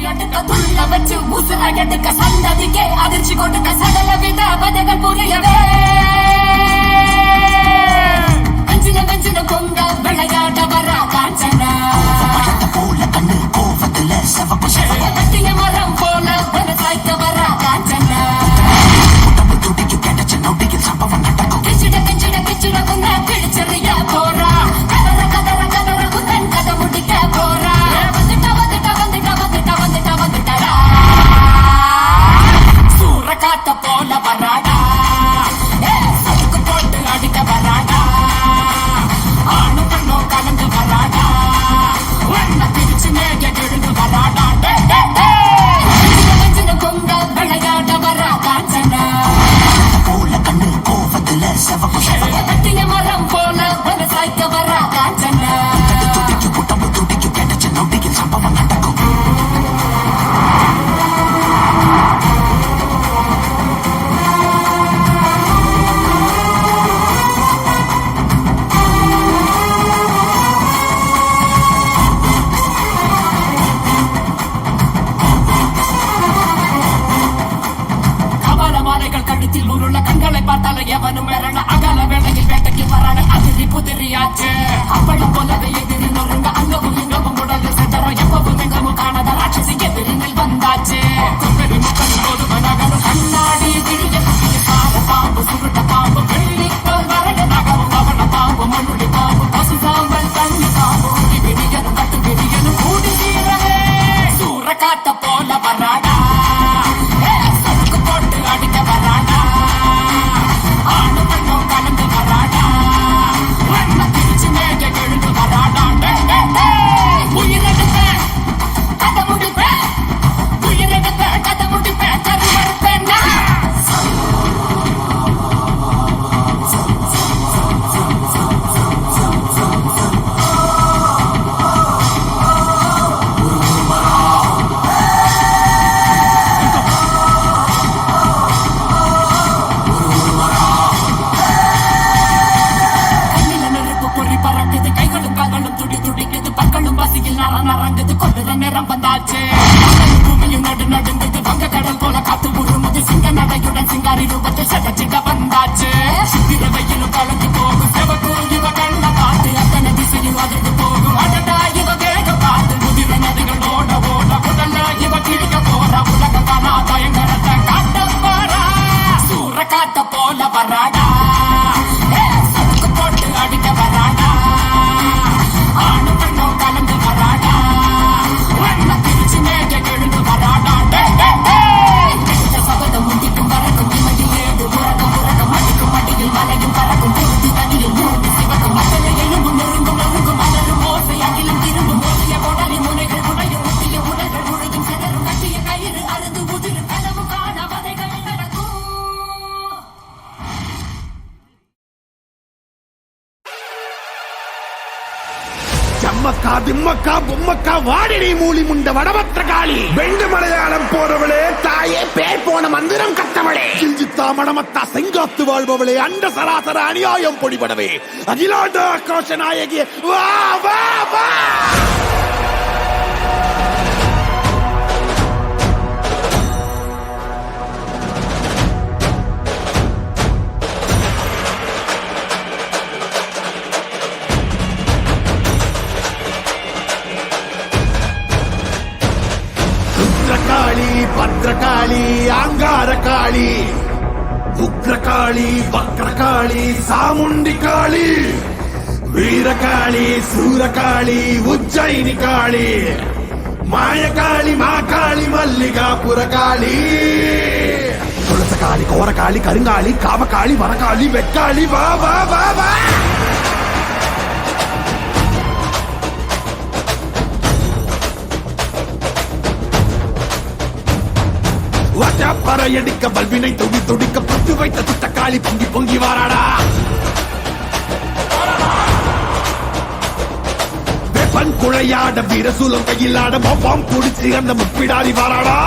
எடுக்க துள்ள வச்சு உசுர எடுக்க சந்ததிக்கே அதிர்ச்சி கொடுக்க சகல வித பதகள் புரியவே வெஞ்சின பொங்க விளையாட வர காஞ்சனா போல கண்ணு கோவத்துல செவப்பு கட்டிய மரம் போல சாய்க்க வர காஞ்சனா துடிக்கு கிடைச்ச நொடியில் சம்பவம் நடக்கும் கிச்சிட உன்ன பிடிச்சறிய போறா கதற குந்தன் கதை முடிக்க போறா வந்துட்டா சூற காத்த போல வராடா சதுக்கு போட்டு அடிக்க வராடா ஆணு கண்ணோ கலந்து வராடா வண்ண பிரிச்சு மேக எழுந்து வராடா வெஞ்சின பொங்க விளையாட வரா காஞ்சனா போல கண்ணு கோவத்துல செவப்பு கட்டிய மரம் போல சாய்க்க வரா காஞ்சனா துடிக்கு கிடைச்ச நொடியில் சம்பவம் நடக்கும் கழுத்தில் உருள கண்களை பார்த்தால எவனும் வரல அகல வேளையில் வேட்டைக்கு வரான அதிரி புதிரியாச்சு அப்பளம் போலவே எதிரி நொறுங்க அங்கவும் இங்கவும் உடல் செத்தரம் எப்பவும் எங்கவும் காணாத ராட்சசி எதிரினில் வந்தாச்சு பெரிய மக்கள் போதுவனாகணும் கண்ணாடி விழிய பாம்பு சுருட்ட பாம்பு வெள்ளிக்கோள் வரைய நகரும் அவன பாம்பு மண்ணுடி பாம்பு பசு சாம்பல் தண்ணி பாம்பு விடியனும் கட்டு விடியனும் கூடி தீரவே சூற காத்த போல வராடா சதுக்கு போட்டு அடிக்க வராடா ஆணு கண்ணோ கலந்து வராடா வண்ண பிரிச்சு மேக எழுந்து வராடா உயிரெடுப்ப கதை முடிப்பேன் கரு மறுப்பேன் நரங்குது கொள்ளுற நேரம் வந்தாச்சு பூமியும் நடுங்குது வங்க கடல் போல காத்து உருமுது சிங்க நடையுடன் சிங்காரி ரூபத்தில் சடச்சிட வந்தாச்சு சித்திர வெயிலும் கலந்து போகும் செவப்பு இவ கண்ட காத்து அத்தனை திசையும் அதிர்ந்து போகும் அடடா இவ வேக பார்த்து முதிர நதிகள் ஓட உடல்ல இவ கிழிக்க போற உலக காணா பயங்கரத்தை காட்ட போறா சூற காட்ட போல வராடா சதுக்கு போட்டு அடிக்க வராடா ஆணு கண்ணோ கலந்து வராடா வண்ண பிரிச்சு மேக எழுந்து வராடா சபதம் முந்திக்கும் வரக்கும் இமையில் ஏடு உறக்கம் அடிக்கும் மடியில் மலையும் பறக்கும் பொருத்தி தனியில் மூடி சிவக்கும் மக்களை எழும்பும் நெருங்கும் அலரும் ஓசை அகிலும் திரும்பும் ஓசிய கொடலி முனைகள் முனையும் முட்டிய உடல்கள் முழையும் சிதறும் கட்டிய கயிறு அருந்து உதிரும் கனவு காண வதைகள் நடக்கும் அம்மக்கா திம்மக்கா பொம்மக்கா வாடினி மூலி முண்ட வடவற்ற காளி வெண்டு மலையாளம் போறவளே தாயே பேர் போன மந்திரம் கத்தவளே கிஞ்சித்தா மடமத்தா செங்காத்து வாழ்பவளே அண்ட சராசர அநியாயம் பொடிபடவே அகிலாண்ட ஆக்ரோஷ நாயகி வா வா வா பத்ரகாளி ஆங்கார காளி உக்ரகாளி வக்ரகாளி சாமுண்டி காளி வீரகாளி சூரகாளி உஜ்ஜயினி காளி மாயகாளி மாகாளி மல்லிகாபுர காளி துளசகாளி கோரகாளி கருங்காளி காவகாளி வரகாளி வெக்காளி வா வா வா வா பறையடிக்க பல்வினை துடி துடிக்க பட்டு வைத்த திட்டக்காளி பொங்கி பொங்கி வாராடா வெப்பன் குழையாட வீரசூலம் கையிலாட மொப்பாம் குடிச்சு அந்த முப்பிடாரி வாராடா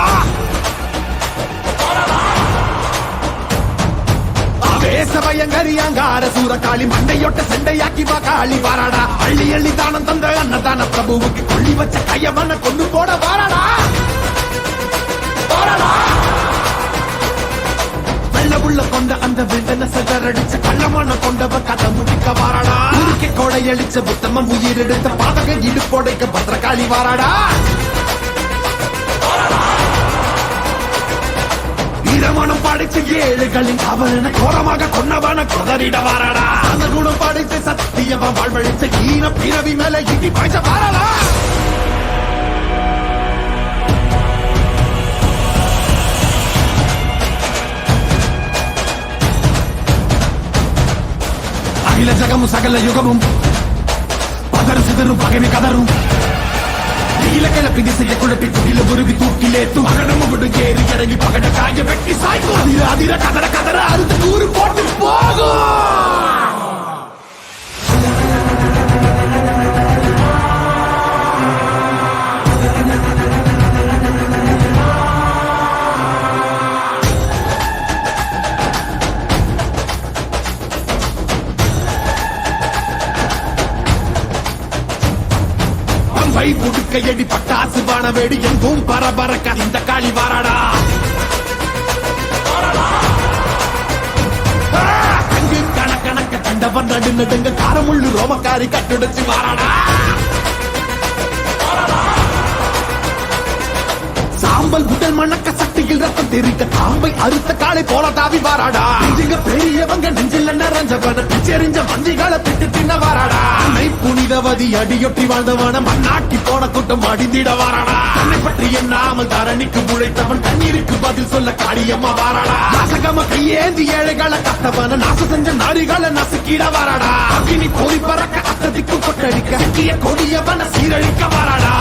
ஆவேசபயங்கரி அங்கார சூரகாளி மண்டையொட்ட செண்டையாக்கி வா காளி வாராடா அள்ளி அள்ளி தானம் தந்த அன்னதான பிரபுவுக்கு கொள்ளி வச்ச கையவன கொண்டு போட வாராடா அழிச்ச புத்தமம் உயிர் எடுத்த பாதக இடுப்போடைக்க பத்திரகாளி வாராடா. வீரமனம் படைச்ச ஏழுகளின் அவன கோரமாக கொன்னவன கொதறிட வாராடா. அந்த குணம் படைத்த சத்தியவன் வாழ்வழிச்ச ஈன பிறவி மேல இடி பாய்ச்ச வாராடா. அகில ஜகமும் சகல யுகமும் பதறு சிதறும் பகைமை கதரும் நீல கிளப்பி திசைய குழப்பி துகில உருவி தூக்கிலேத்தும் மகனமும் விடும் ஏறி இறங்கி பகட காய வெட்டி சாய்க்கும் அதிர அதிர கதற கதற அறுத்து கூறு போட்டு போகும். புடுக்கையடி பட்டாசு வானவேடி எங்கும் பரபரக்க இந்த காளி வாராடா. அங்கு கணக்கணக்க கண்டவர் நடு நடுங்க காரமுள்ளு ரோமக்காரி கட்டுடைச்சு வாராடா. சாம்பல் உடல் மணக்க சக்தியில் ரத்தம் தெரிக்க தாம்பை அறுத்த காலை போல தாவி வாராடா. நெஞ்சுங்க பெரியவங்க நெஞ்சில் நிறைஞ்சவன பிச்செறிஞ்ச வஞ்சிகளை பிட்டு தின்ன வாராடா. புனிதவதி அடியொட்டி வாழ்ந்தவன மண்ணாட்டி போன கூட்டம் அடிந்திட வாராடா. தன்னை பற்றி எண்ணாமல் தரணிக்கு உழைத்தவன் தண்ணீருக்கு பதில் சொல்ல காளியம்மா வாராடா. நாசகம கையேந்தி ஏழைகளை கத்தவன நாச செஞ்ச நாரிகளை நசுக்கிட வாராடா. அக்கினி கோரி பறக்க அத்ததிக்கு கொட்டடிக்க சிக்கிய கொடியவன சீரழிக்க வாராடா.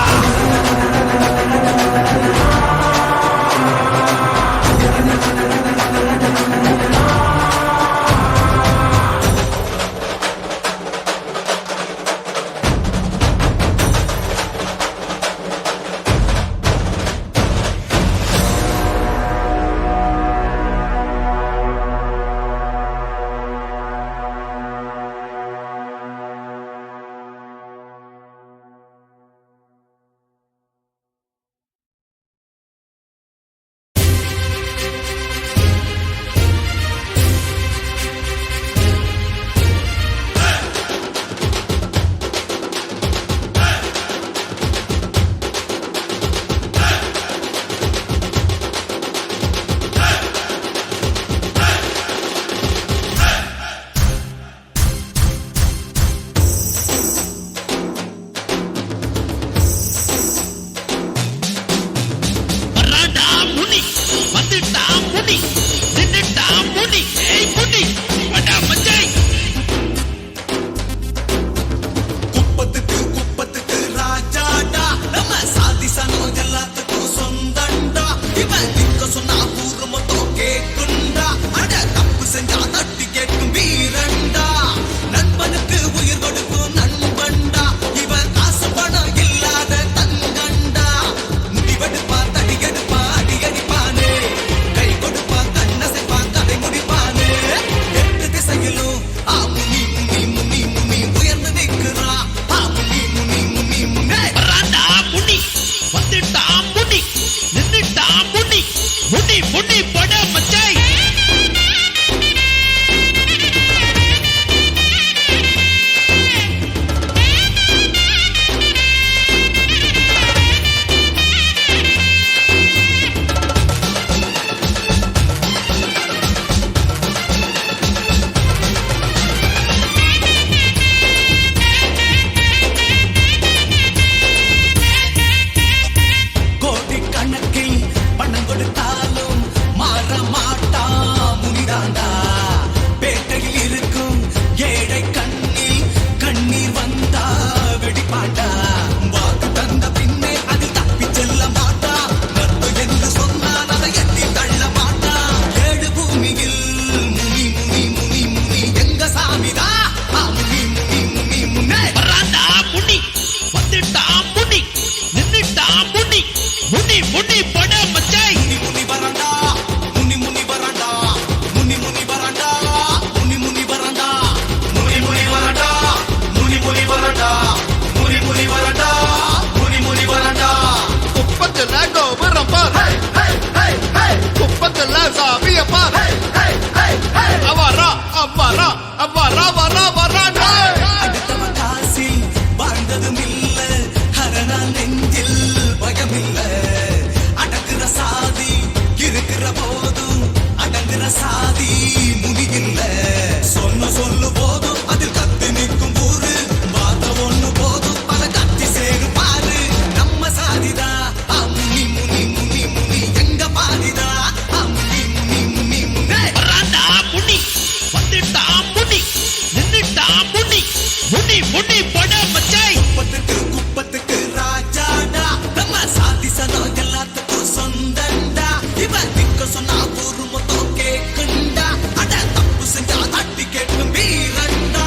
சொன்னா ஒரு மொத்தம் கேக்குண்டா அட தப்பு செஞ்சா தட்டி கேட்கும் வீரண்டா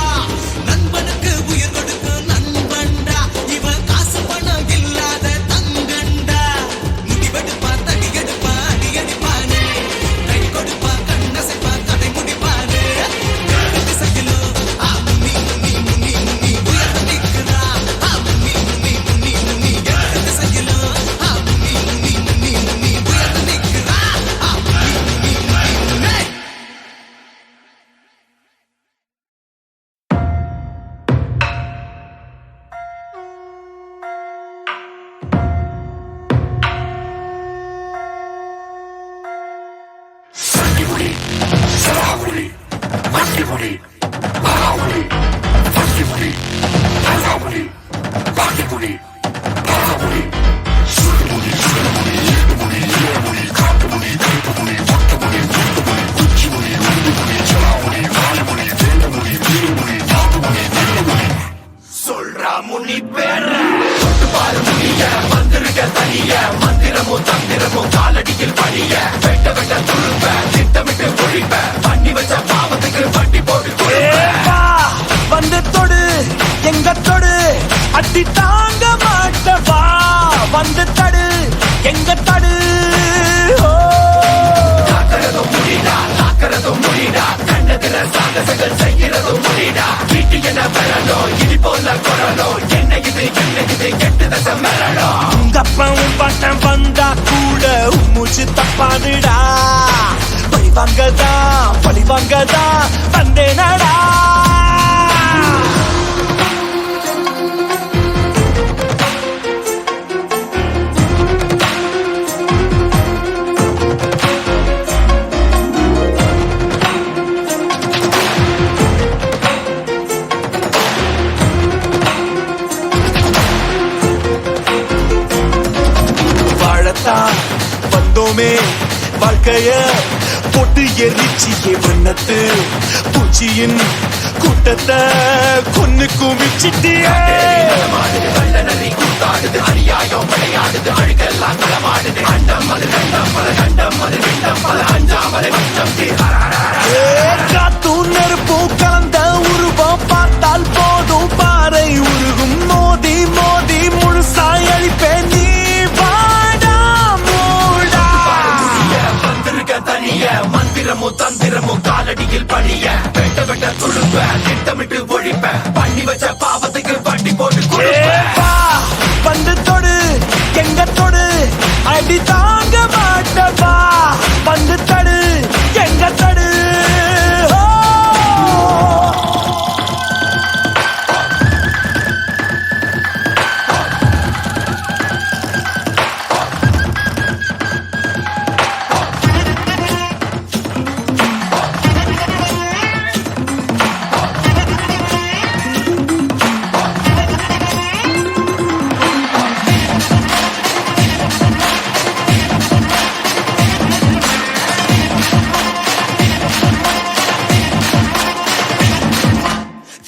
நண்பனுக்கு உயிர் கொடுக்கும் நண்பண்டா இவன் காசு பணம் இல்லாத தங்கண்டா முடிவெடுப்பா தடி எடுப்பா அடி அடிப்பானே கை கொடுப்பா கண்ணசைப்பா கதை முடிப்பானே திசையிலோ முன்னி முன்னி முன்னி முன்னி உயர்ந்து நிற்கிறா முன்னி முன்னி முன்னி முன்னி திசையிலோ முன்னி முன்னி முன்னி முன்னி உயர்ந்து நிற்கிறா முன்னி முன்னி முன்னி முன்னி சொல்றா முனி பேர தொட்டு பாரு முனிய வந்திருக்க தனிய மந்திரமும் தந்திரமும் காலடியில் பணிய வெட்ட வெட்ட துருப்ப திட்டமிட்டு ஒழிப்ப பண்ணி வச்ச பாவத்துக்கு வட்டி போட்டு கொடுப்ப வந்து தொடு எங்க தொடு அடி தாங்க மாட்டவா வந்து தடு எங்க தடு காக்கிறதும் முடிடா காக்கிறதும் முடிடா கண்டதில சாகசங்கள் செய்கிறதும் முடிடா வீட்டு என்ன வரணும் இடி போல குரலும் என்ன இது கெட்டு தசை மரணம் உங்க அப்பாவும் பட்டம் வந்தா கூட மூச்சு தப்பாதுடா பழி வாங்கதா வந்தேனடா வாழத்தான் வந்தோமே வாழ்க்கைய போட்டு எரிச்சியே வண்ணத்து பூச்சியின் கூட்டத்தை கொன்னு குமிச்சிட்டியே கள்ளநரி கூத்தாடுது அநியாயம் விளையாடுது அழுக்கெல்லாம் களமாடுது அண்டம் அது கண்டம் பல கண்டம் அது விண்டம் பல அஞ்சாமலை வட்டம் காத்தும் நெருப்பும் கலந்த உருவம் பார்த்தால் போதும் பாறை உருகும் மோதி மோதி முழுசாய் அழிப்பேன் நீ வாடா மூடா வந்திருக்க தனிய மந்திரமும் தந்திரமும் காலடியில் பணிய வெட்ட வெட்ட துழுப்ப திட்டமிட்டு ஒழிப்ப பண்ணி வச்ச பாவத்துக்கு வட்டி போட்டு கொடுப்ப வந்து தொடு எங்க தொடு அடி தாங்க மாட்டவா வந்து தடு எங்க தடு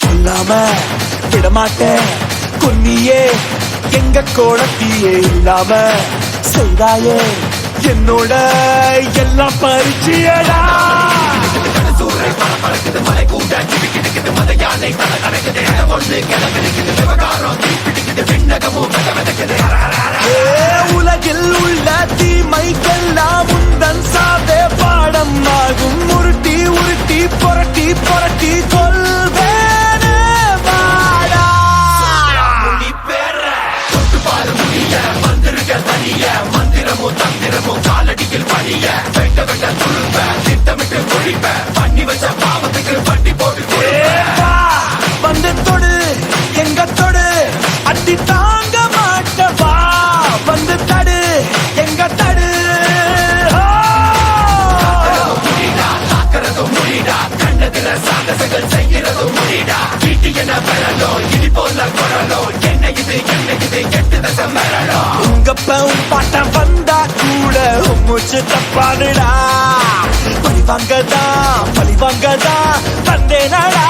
சொல்லாம விடமாட்டேன் கொன்னியே எங்க கோலத்தியே இல்லாம செய்தாயே என்னோட எல்லாம் பரிச்சியடா சூறை பல பறக்குது மலை கூட கிடுக்குது மத யானை தல நடக்குது ஒன்று கிளம்பிடுக்குது விவகாரம் தீப்பிடிக்குது விண்ணகமும் விதக்குது உலகில் உள்ள தீமைக்கெல்லாம் உந்தன் சாவே பாடம் ஆகும் உருட்டி உருட்டி புரட்டி புரட்டி கொள்வேனே வாடா முனி பேர தொட்டு பாரு முனிய வந்திருக்க தனிய மந்திரமும் தந்திரமும் காலடியில் பணிய வெட்ட வெட்ட துருப்ப திட்டமிட்டு ஒழிப்ப பண்ணி வச்ச பாவத்துக்கு வட்டி போட்டு கொடுப்ப வந்து தொடு எங்க தொடு அடி தாங்க மாட்டவா வந்து தடு எங்க தடு காக்கிறதும் முடிடா கண்டதில சாகசங்கள் செய்கிறதும் முடிடா வீட்டு என்ன வரணும் இடி போல குரலும் என்ன இது கெட்டு தசை மரணம் உங்க பவும் பாட்டம் வந்தா கூட மூச்சு தப்பாடுடா பழி வாங்கதா வந்தேனடா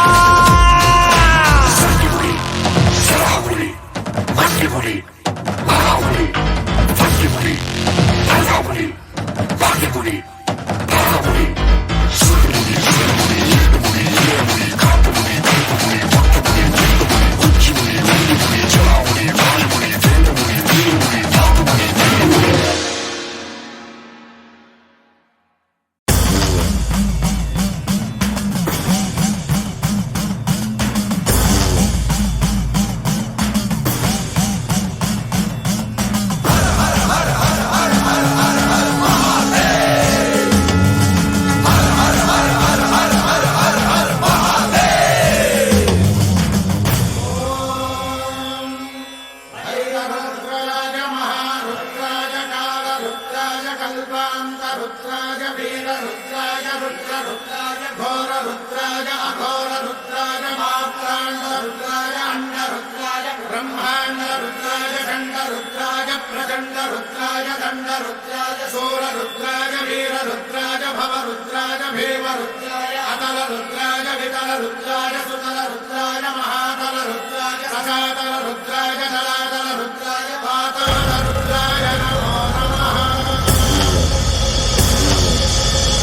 ருத்ராய வீர ருத்ராய ருத்ர ருத்ராய கோர ருத்ராய அகோர ருத்ராய மாத்ராண்ட ருத்ராய அண்ட ருத்ராய பிரம்மாண்ட ருத்ராய கண்ட ருத்ராய பிரகண்ட ருத்ராய தண்ட ருத்ராய சூர ருத்ராய வீர ருத்ராய பவ ருத்ராய பீம ருத்ராய அதல ருத்ராய விதல ருத்ராய சுதல ருத்ராய மகாதல ருத்ராய சகாதல ருத்ராய ஜலாதல ருத்ராய பாதாள ருத்ராய நமோ நமः.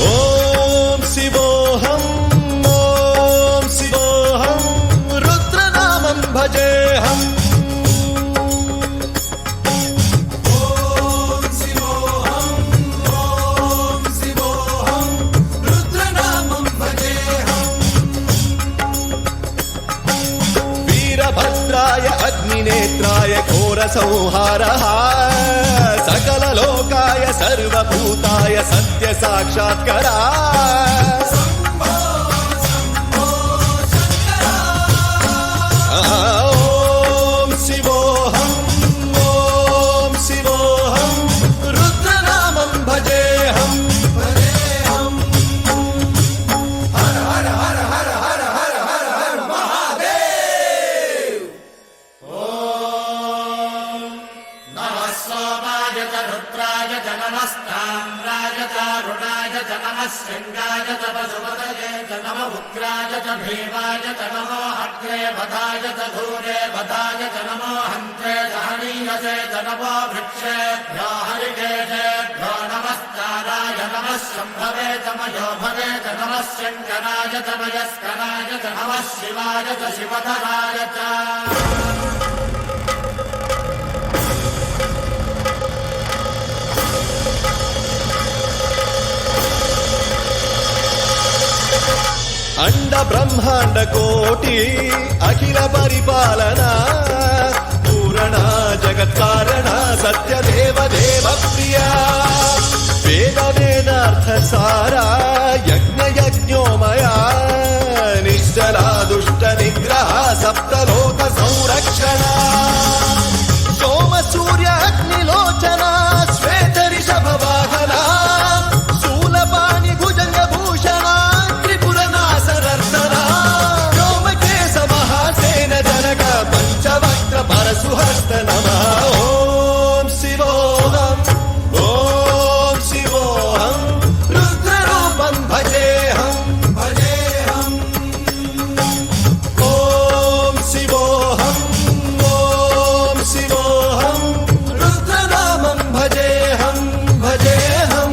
ఓం శివోహం ఓం శివోహం రుద్రనామం భజేహం ఓం శివోహం ఓం శివోహం రుద్రనామం భజేహం వీరభద్రాయ అగ్నినేత్రాయ ఘోర సంహారః సకల లోకాయ సర్వభూతాయ సత్య సాక్షాత్కరా ఓం శివోహం ఓం శివోహం రుద్రనామం భజేహం భజేహం హర హర హర హర హర హర హర హర మహాదేవ్ नमः सोमाय च रुद्राय च नमस्ताम्राय च रुणाय च नमः शृङ्गाय च पशुपतये च नम उग्राय च भीमाय च नमो अग्रे वधाय च धूरे वधाय च नमो हन्त्रे च हनीयसे च नमो वृक्षेभ्यो हरिकेशेभ्यो नमस्काराय नमः शम्भवे च मयोभवे च नमः शङ्कराय च मयस्कराय च नमः शिवाय च शिवधराय च అండ బ్రహ్మాండ కోటి అఖిల పరిపాలన పూరణ జగత్కారణ సత్యదేవ దేవ ప్రియ వేద వేదార్థ సారా యజ్ఞ యజ్ఞోమయ నిశ్చలా దుష్ట నిగ్రహ సప్తలోక సంరక్షణ సోమ సూర్య అగ్నిలోచన శ్వేత రిషభ వాహన శూలపాణి భుజంగ భూషణ త్రిపుర నాశనర్దన వ్యోమకేశ మహాసేన జనక పంచవక్ర పరశుహస్త నమః ఓం శివోహం ఓం శివోహం రుద్రరూపం భజేహం భజేహం ఓం శివోహం ఓం శివోహం రుద్రనామం భజేహం భజేహం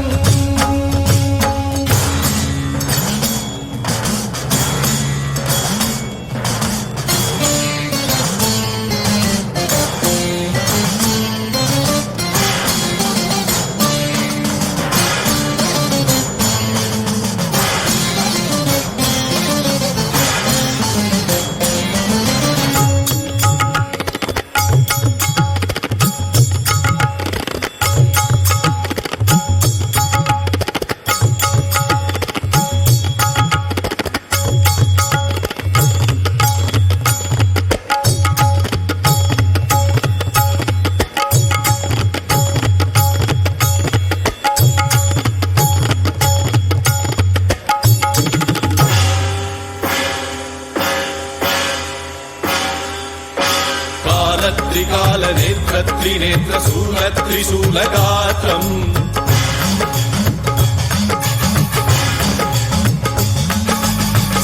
కాలత్రికాల నేత్ర త్రినేత్ర శూల త్రిశూల గాత్రం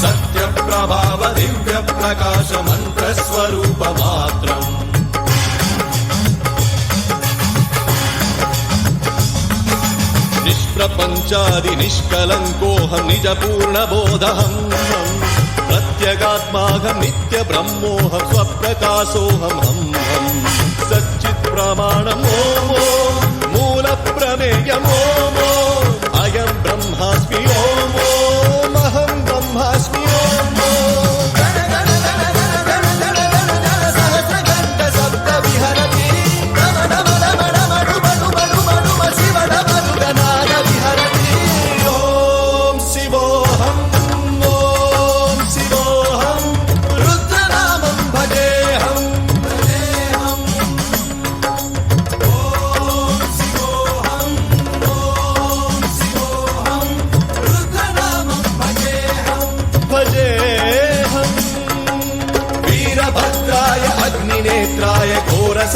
సత్య ప్రభావ దివ్య ప్రకాశ మంత్ర స్వరూప మాత్రం నిష్ప్రపంచాది నిష్కలంకోహం నిజ పూర్ణ బోధహం ప్రత్యేగాత్మాహం నిత్య బ్రహ్మోహం స్వప్రకాశోహం హం హం సచ్చిత్ ప్రమాణం ఓమో మూల ప్రమేయం ఓమో అయం బ్రహ్మాస్మి ఓమో మహం బ్రహ్మాస్మి ఓమో సహస్రగంట శబ్ద విహరతి నమ నమ నమ నమ డుమ డుమ డుమ డుమ శివ నమ గణాన విహరతి ఓం శివోహం ఓం శివోహం రుద్రనామం భజేహం భజేహం ఓం శివోహం ఓం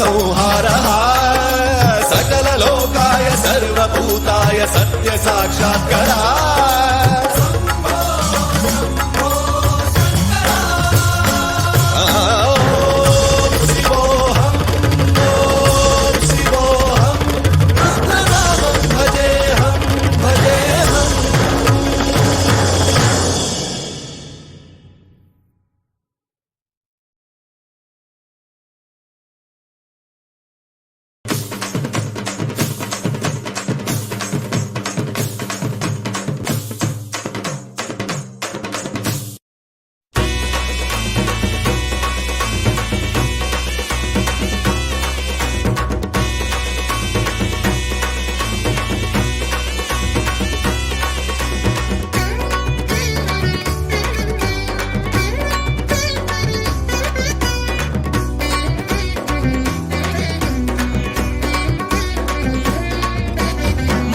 संहारः सकललोकाय सर्वभूताय सत्य साक्षात्कारः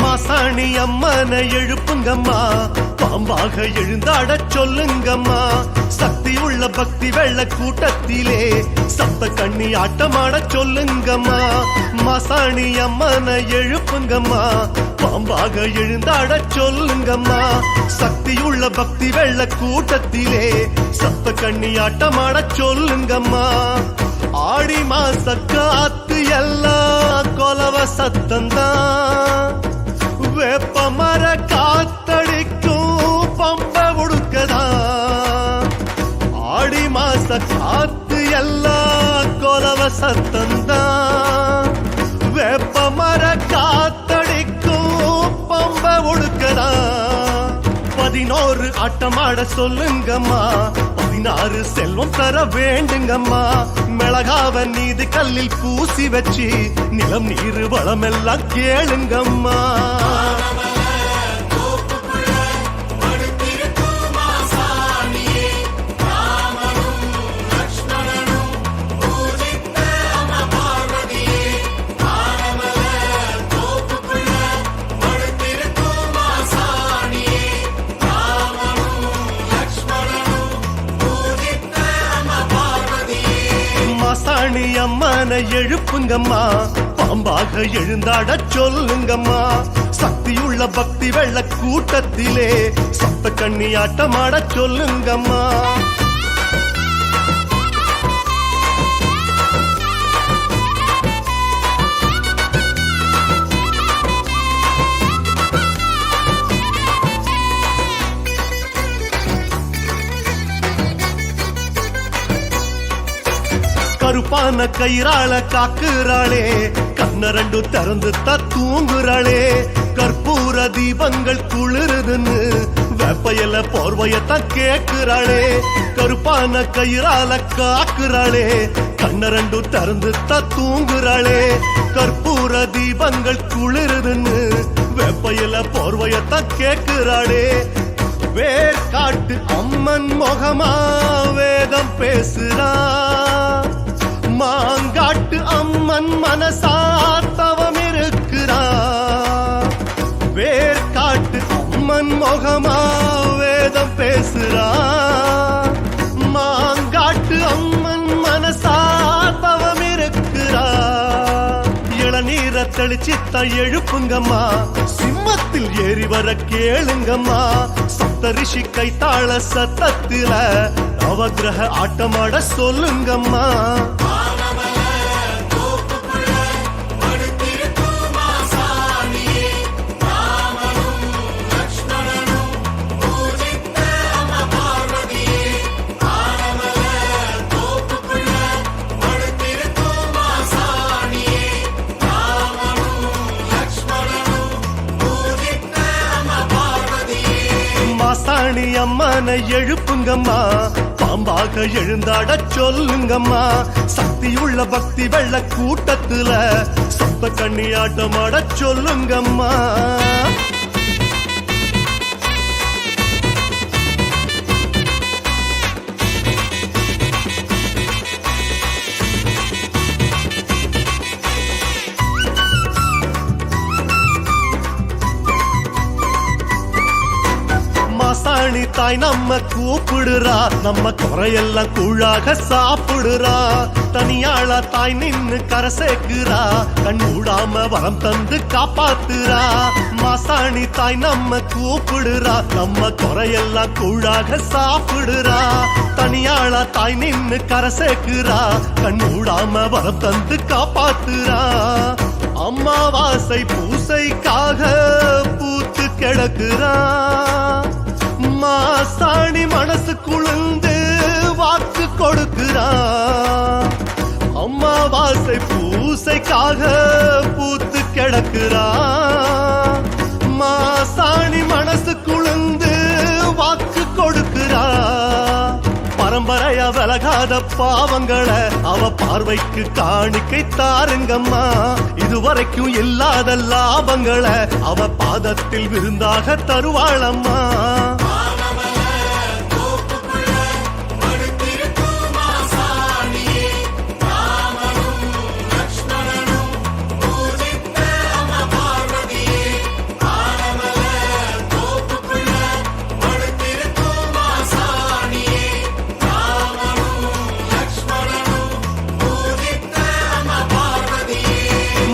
மாசாணி அம்மனை எழுப்புங்கம்மா பாம்பாக எழுந்தாடச் சொல்லுங்கம்மா சக்தி உள்ள பக்தி வெள்ள கூட்டத்திலே சப்த கண்ணி ஆட்டமாடச் சொல்லுங்கம்மா மாசாணி அம்மனை எழுப்புங்கம்மா பாம்பாக எழுந்தாடச் சொல்லுங்கம்மா சக்தி உள்ள பக்தி வெள்ள கூட்டத்திலே சப்த கண்ணி ஆட்டமாடச் சொல்லுங்கம்மா ஆடி மாச காத்து எல்லாம் கொலவ சத்தந்தான் வேப்ப மர காத்தடிக்கும் பம்ப உடுக்கதா ஆடி மாச காத்து எல்லாம் கொலவ சத்தந்தான் வேப்ப மர காத்தடிக்கும் பம்ப உடுக்கதா 11 ஆட்டமாட சொல்லுங்கம்மா 16 செல்வம் தர வேண்டுங்கம்மா மிளகாவ நீது கல்லில் பூசி வச்சு நிலம் நீர் வளமெல்லாம் கேளுங்கம்மா மாசாணி அம்மனை எழுப்புங்கம்மா பாம்பாக எழுந்தாடச் சொல்லுங்கம்மா சக்தியுள்ள பக்தி வெள்ள கூட்டத்திலே சப்த கண்ணி ஆட்டமாடச் சொல்லுங்கம்மா கருப்பான கயிறாள காக்குறாளே கண்ண ரெண்டு திறந்து தூங்குறாளே கற்பூர தீபங்கள் குளிருதுன்னு வெப்பையில போர்வையத்தான் கேக்குறாளே கருப்பான கயிறால காக்குறாளே கண்ண ரெண்டு திறந்து தூங்குறாளே கற்பூர தீபங்கள் குளிருதுன்னு வெப்பையில போர்வையத்தான் கேக்குறாளே வேர்காட்டு அம்மன் முகமா வேதம் பேசுறா மாங்காட்டு அம்மன் மனசாத்தவம் இருக்கிறா வேர்காட்டு அம்மன் முகமா வேதம் பேசுறா மாங்காட்டு அம்மன் மனசாத்தவம் இருக்கிறா இளநீரை தெளிச்சித்த எழுப்புங்கம்மா சிம்மத்தில் ஏறி வர கேளுங்கம்மா சப்தரிஷி கைத்தாள சத்தத்தில நவகிரக ஆட்டமாட சொல்லுங்கம்மா மாசாணி அம்மனை எழுப்புங்கம்மா பாம்பாக எழுந்தாடச் சொல்லுங்கம்மா சக்தியுள்ள பக்தி வெள்ள கூட்டத்துல சப்த கண்ணி ஆட்டமாடச் சொல்லுங்கம்மா மாசாணி தாய் நம்ம கூப்பிடுறா, நம்ம குறையெல்லாம் கூழாக சாப்பிடுறா. தனியாளா தாய் நின்னு கரை சேர்க்கிறா, கண் மூடாம வரம் தந்து காப்பாத்துறா. மாசாணி தாய் நம்ம கூப்பிடுறா, நம்ம குறையெல்லாம் கூழாக சாப்பிடுறா. தனியாளா தாய் நின்னு கரை சேர்க்கிறா, கண் மூடாம வரம் தந்து காப்பாத்துறா. அம்மாவாசை பூசைக்காக பூத்து கிடக்குறா, மாசாணி மனசு குளிர்ந்து வாக்கு கொடுக்கிறா. அம்மாவாசை பூசைக்காக பூத்து கிடக்குறா, மாசாணி மனசு குளிர்ந்து வாக்கு கொடுக்கிறா. பரம்பரையா விலகாத பாவங்களை அவ பார்வைக்கு காணிக்கை தாருங்கம்மா. இதுவரைக்கும் இல்லாத லாபங்களை அவ பாதத்தில் விருந்தாக தருவாளம்மா.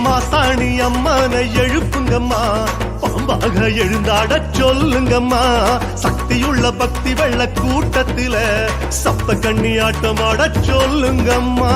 மாசாணி அம்மனை எழுப்புங்கம்மா, பாம்பாக எழுந்தாட சொல்லுங்கம்மா. சக்தியுள்ள பக்தி வெள்ள கூட்டத்தில சப்த கண்ணி ஆட்டமாட சொல்லுங்கம்மா.